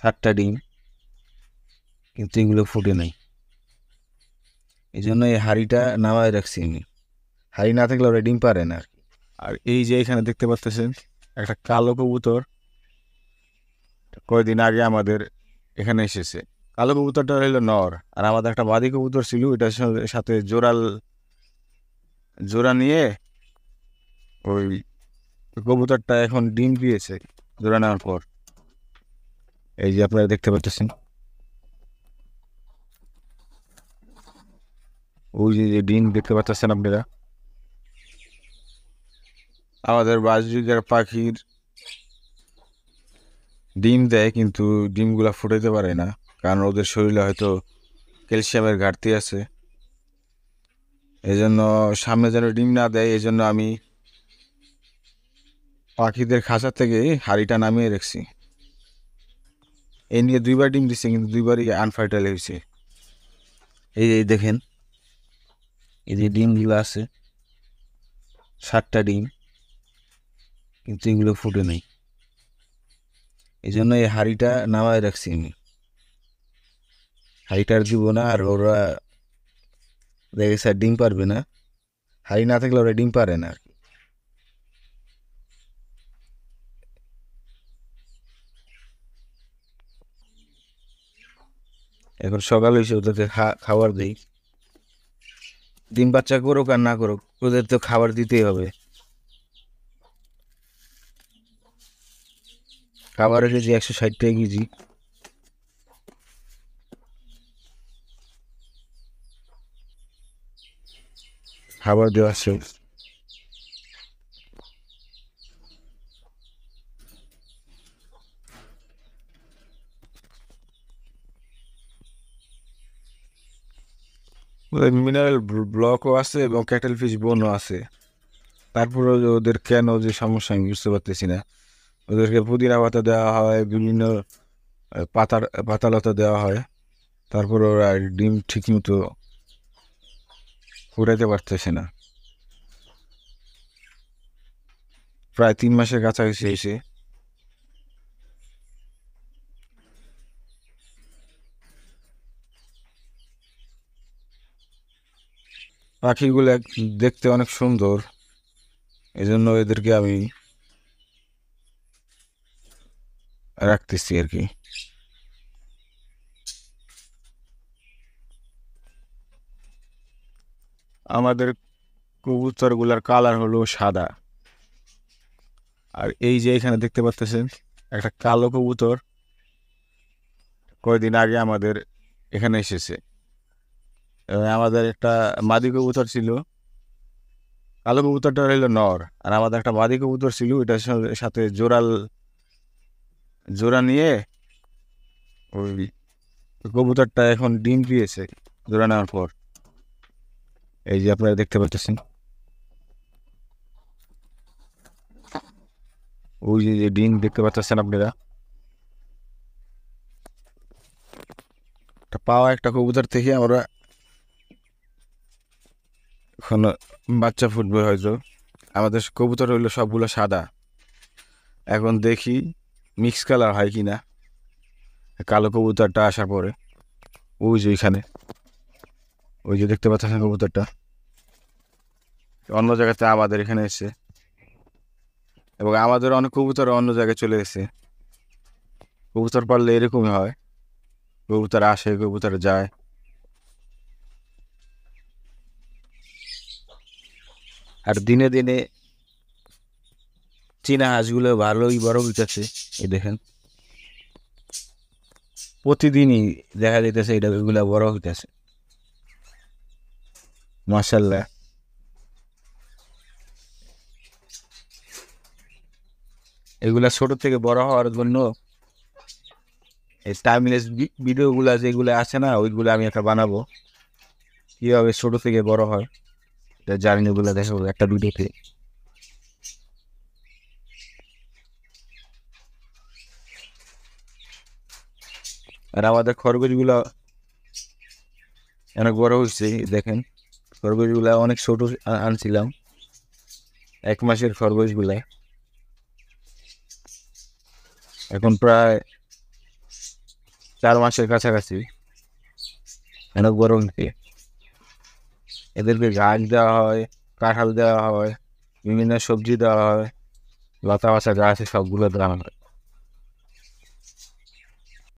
7টা ডিম, কিন্তু এগুলো ফুটে নাই। এই জন্য এই হাঁড়িটা নামায় রাখছি আমি। হাঁড়ি না থাকলে ওরা ডিম পারে না। আর এই যে এখানে দেখতে পাচ্ছেন একটা কালো কবুতর কয়েকদিন আগে আমাদের এখানে এসেছে। কালো কবুতরটা হলো নর, আর আমাদের একটা মাদি কবুতর ছিল, এটার সাথে জোড়া নিয়ে ওই কবুতরটা এখন ডিম দিয়েছে জোড়া নেওয়ার পর। এই যে আপনারা দেখতে পাচ্ছেন, ওই যে ডিম দেখতে পাচ্ছেন আপনারা। আমাদের বাজরিগার পাখির ডিম দেয়, কিন্তু ডিমগুলা ফুটাইতে পারে না, কারণ ওদের শরীরে হয়তো ক্যালসিয়ামের ঘাটতি আছে। এই জন্য সামনে যেন ডিম না দেয়, এই জন্য আমি পাখিদের খাঁচা থেকে হাঁড়িটা নামিয়ে রাখছি। এই নিয়ে 2বার ডিম দিচ্ছে, কিন্তু 2বারই আনফার্টাইল হয়েছে। এই দেখেন, এই যে ডিমগুলো আছে, 7টা ডিম, কিন্তু এগুলো ফুটে নাই। এই জন্য এই হাঁড়িটা নামায় রাখছি আমি। হাঁড়িটা আর দিব না, আর ওরা দেখেছে আর ডিম পারবে না। হাঁড়ি না থাকলে ওরা ডিম পারে না। এখন সকাল হয়েছে, ওদেরকে খাবার দিই। ডিম বাচ্চা করুক আর না করুক, ওদের তো খাবার দিতেই হবে। খাবারের কেজি 160 টাকা কেজি। খাবার দেওয়া শেষ। মিনারেল ব্লকও আছে এবং ক্যাটেল ফিশ বোনও আছে। তারপরে ওদের কেন যে সমস্যা আমি বুঝতে পারতেছি না। ওদেরকে পুদিনা পাতা দেওয়া হয়, বিভিন্ন পাতালতা দেওয়া হয়, তারপর ওরা ডিম ঠিক মতো ফুটাইতে পারতেছে না। প্রায় 3 মাসের কাছাকাছি এসে। পাখিগুলো দেখতে অনেক সুন্দর, এই জন্য এদেরকে আমি রাখতেছি আর কি। আমাদের কবুতরগুলার কালার হলো সাদা। আর এই যে এখানে দেখতে পাচ্ছেন একটা কালো কবুতর কয়েকদিন আগে আমাদের এখানে এসেছে। আমাদের একটা মাদি কবুতর ছিল, কালো কবুতরটা হলো নর, আর আমাদের একটা মাদি কবুতর ছিল, এটার সাথে জোড়া নিয়ে ওই কবুতরটা এখন ডিম দিয়েছে জোড়া নেওয়ার পর। এই যে আপনারা দেখতে পাচ্ছেন, ওই যে ডিম দেখতে পাচ্ছেন আপনারা। পাওয়া একটা কবুতর থেকে আমরা এখন বাচ্চা ফুটবে হয়তো। আমাদের কবুতর হইলো সবগুলো সাদা। এখন দেখি মিক্স কালার হয় কি না কালো কবুতরটা আসার পরে। ওই যে ওইখানে, ওই যে দেখতে পাচ্ছেন কবুতরটা অন্য জায়গাতে আমাদের এখানে এসে, এবং আমাদের অনেক কবুতর অন্য জায়গায় চলে এসে। কবুতর পারলে এরকমই হয়, কবুতর আসে কবুতর যায়। আর দিনে দিনে চীনা হাঁসগুলো ভালোই বড় হইতেছে। এই দেখেন, প্রতিদিনই দেখা যাইতেছে এগুলা বড় হইতেছে, মাশাআল্লাহ। এগুলা ছোট থেকে বড় হওয়ার জন্য এই টাইমলেস ভিডিওগুলা যেগুলো আছে না, ওইগুলো আমি একটা বানাবো, কিভাবে ছোট থেকে বড় হয় এটা জার্নিগুলো দেখাবো একটা ভিডিওতে। আর আমাদের খরগোশগুলা অনেক বড় হয়েছে, দেখেন খরগোশগুলা অনেক ছোট আনছিলাম, 1 মাসের খরগোশগুলা এখন প্রায় 4 মাসের কাছাকাছি, অনেক বড় হয়েছে। এদেরকে গাছ দেওয়া হয়, কাঁঠাল দেওয়া হয়, বিভিন্ন সবজি দেওয়া হয়, লতা বাসা যা আছে সবগুলো দেওয়া হয়।